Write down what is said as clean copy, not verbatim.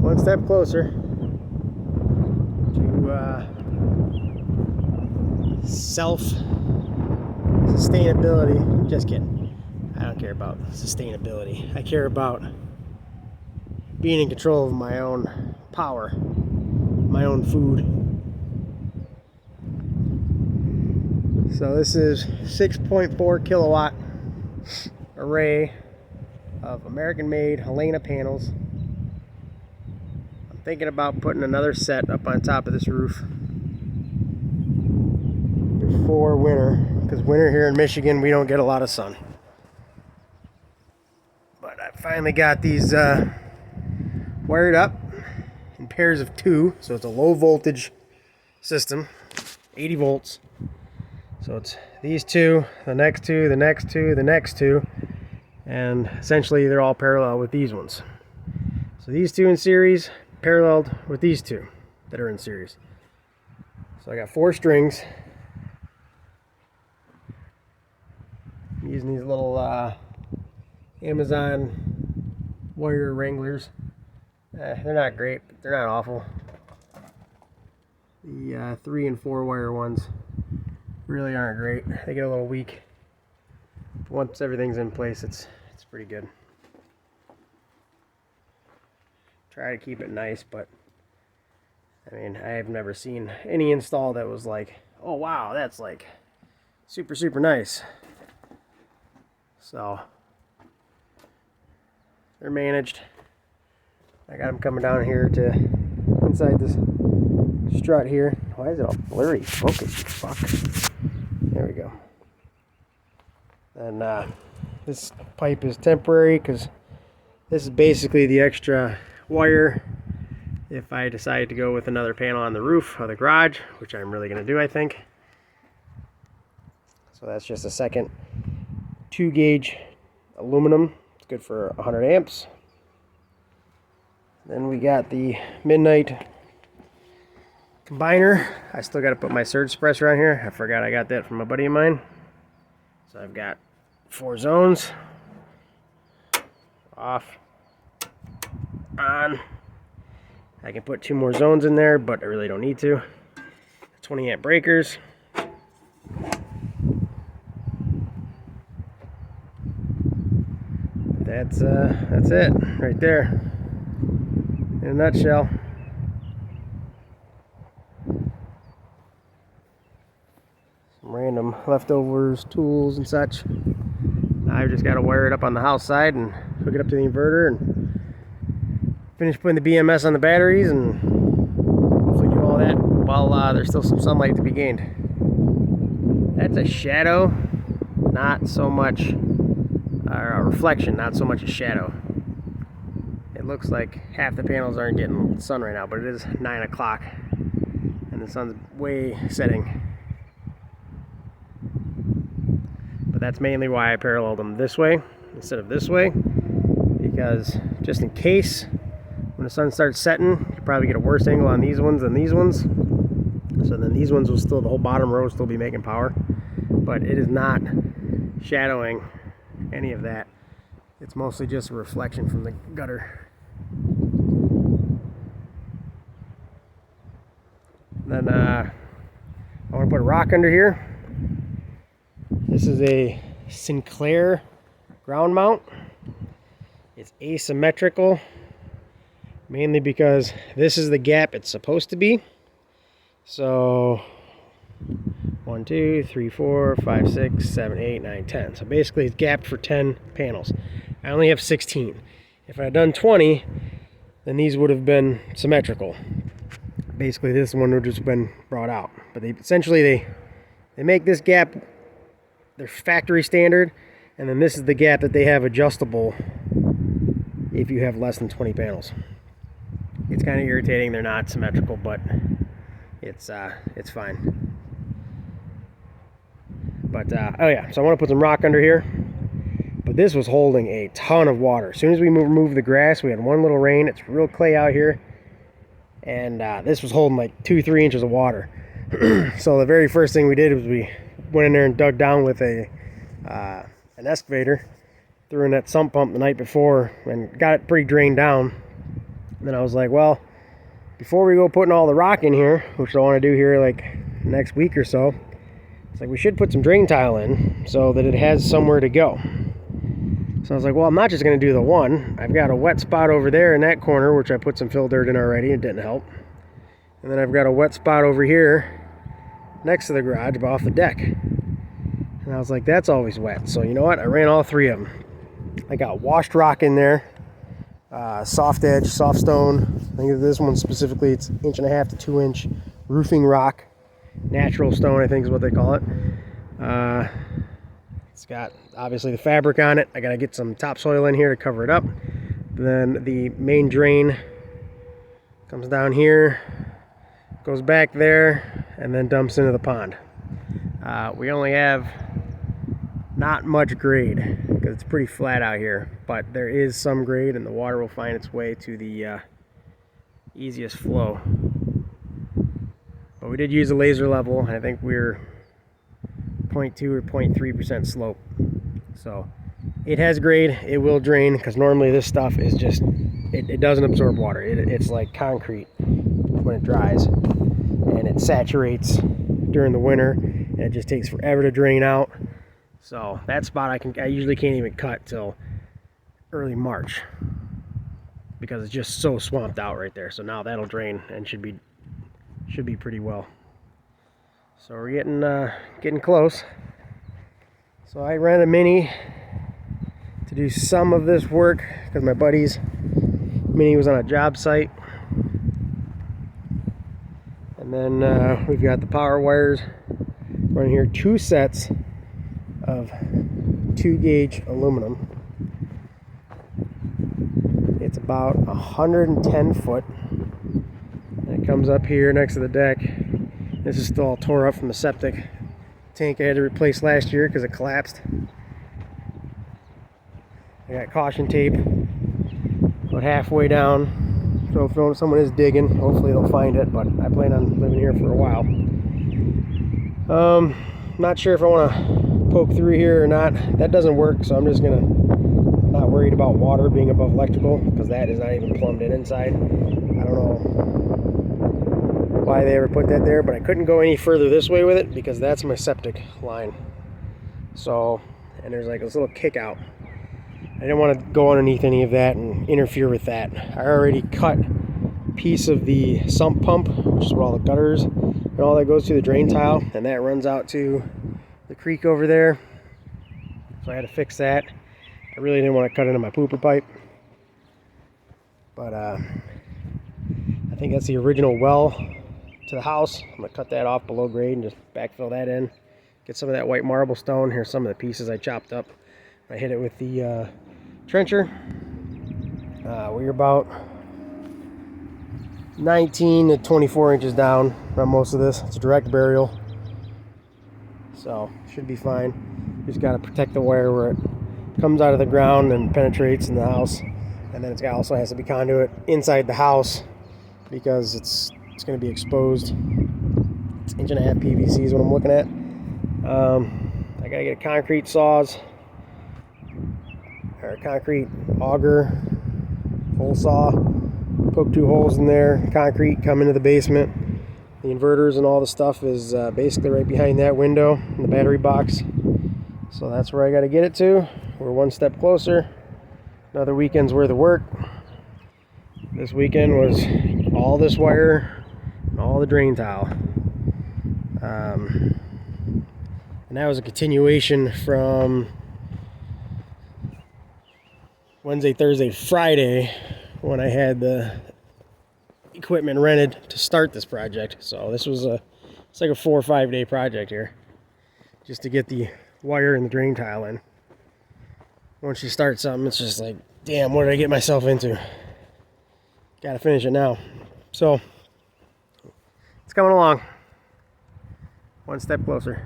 one step closer to self-sustainability. Just kidding. I don't care about sustainability. I care about being in control of my own power, my own food. So this is 6.4 kilowatt array of American-made Helena panels. I'm thinking about putting another set up on top of this roof before winter, because winter here in Michigan we don't get a lot of sun. But I finally got these wired up in pairs of 2, so it's a low voltage system, 80 volts. So it's these 2, the next 2, the next 2, the next 2, and essentially they're all parallel with these ones. So these 2 in series paralleled with these 2 that are in series. So I got 4 strings. I'm using these little Amazon wire wranglers. They're not great, but they're not awful. The 3 and 4 wire ones really aren't great. They get a little weak. But once everything's in place, it's pretty good. Try to keep it nice, but I mean, I have never seen any install that was like, oh wow, that's like super nice. So they're managed. I got them coming down here to inside this strut here. Why is it all blurry? Focus, you fuck. There we go. And this pipe is temporary because this is basically the extra wire if I decide to go with another panel on the roof of the garage, which I'm really going to do, I think. So that's just a second 2-gauge aluminum. It's good for 100 amps. Then we got the Midnight combiner. I still got to put my surge suppressor on here. I forgot I got that from a buddy of mine. So I've got 4 zones. Off. On. I can put 2 more zones in there, but I really don't need to. 20 amp breakers. That's it right there in a nutshell. Some random leftovers, tools and such. Now I've just got to wire it up on the house side and hook it up to the inverter and finish putting the BMS on the batteries and hopefully do all that while there's still some sunlight to be gained. That's a shadow, not so much a reflection, not so much a shadow. It looks like half the panels aren't getting sun right now, but it is 9 o'clock and the sun's way setting. But that's mainly why I paralleled them this way instead of this way, because just in case when the sun starts setting, you probably get a worse angle on these ones than these ones. So then these ones will still, the whole bottom row will still be making power, but it is not shadowing any of that. It's mostly just a reflection from the gutter. Then I want to put a rock under here. This is a Sinclair ground mount. It's asymmetrical, mainly because this is the gap it's supposed to be. So 1, 2, 3, 4, 5, 6, 7, 8, 9, 10. So basically it's gapped for 10 panels. I only have 16. If I had done 20, then these would have been symmetrical. Basically this one would have just been brought out. But they make this gap their factory standard, and then this is the gap that they have adjustable if you have less than 20 panels. It's kind of irritating they're not symmetrical, but it's fine. But oh yeah, so I want to put some rock under here. But this was holding a ton of water. As soon as we removed the grass, we had one little rain. It's real clay out here, and this was holding like 2-3 inches of water. So the very first thing we did was we went in there and dug down with an excavator, threw in that sump pump the night before, and got it pretty drained down. And then I was like, well, before we go putting all the rock in here, which I want to do here like next week or so, it's like we should put some drain tile in so that it has somewhere to go. So I was like, well, I'm not just going to do the one. I've got a wet spot over there in that corner, which I put some fill dirt in already. It didn't help. And then I've got a wet spot over here next to the garage, but off the deck. And I was like, that's always wet. So you know what? I ran all three of them. I got washed rock in there, soft edge, soft stone. I think this one specifically, it's 1.5 to 2 inch roofing rock. Natural stone, I think is what they call it. It's got obviously the fabric on it. I got to get some topsoil in here to cover it up. Then the main drain comes down here, goes back there, and then dumps into the pond. We only have not much grade because it's pretty flat out here, but there is some grade and the water will find its way to the easiest flow. But we did use a laser level, and I think we're 0.2 or 0.3% slope. So it has grade, it will drain, because normally this stuff is just, it doesn't absorb water. It's like concrete when it dries, and it saturates during the winter, and it just takes forever to drain out. So that spot I usually can't even cut till early March because it's just so swamped out right there. So now that'll drain and should be pretty well. So we're getting close. So I ran a Mini to do some of this work because my buddy's Mini was on a job site. And then we've got the power wires running here, 2 sets of 2-gauge aluminum. It's about 110 foot. And it comes up here next to the deck. This is still all tore up from the septic tank I had to replace last year because it collapsed. I got caution tape about halfway down, so if someone is digging, hopefully they'll find it, but I plan on living here for a while. Not sure if I want to poke through here or not. That doesn't work, so I'm just gonna not worried about water being above electrical because that is not even plumbed in inside. I don't know why they ever put that there, but I couldn't go any further this way with it because that's my septic line. So, and there's like this little kick out. I didn't want to go underneath any of that and interfere with that. I already cut a piece of the sump pump, which is where all the gutters and all that goes to the drain tile, and that runs out to the creek over there. So I had to fix that. I really didn't want to cut into my pooper pipe, but I think that's the original well to the house. I'm gonna cut that off below grade and just backfill that in, get some of that white marble stone. Here's some of the pieces I chopped up. I hit it with the trencher. We're about 19 to 24 inches down on most of this. It's a direct burial, so should be fine. Just got to protect the wire where it comes out of the ground and penetrates in the house, and then it also has to be conduit inside the house because it's going to be exposed. It's 1.5 PVC is what I'm looking at. I gotta get a concrete saws or a concrete auger, hole saw, poke 2 holes in there, concrete, come into the basement. The inverters and all the stuff is basically right behind that window in the battery box. So that's where I got to get it to. We're one step closer. Another weekend's worth of work. This weekend was all this wire and all the drain tile. And that was a continuation from Wednesday, Thursday, Friday when I had the equipment rented to start this project. So this was it's like a 4 or 5 day project here just to get the wire and the drain tile in. Once you start something, it's just like, damn, what did I get myself into? Gotta finish it now. So it's coming along, one step closer.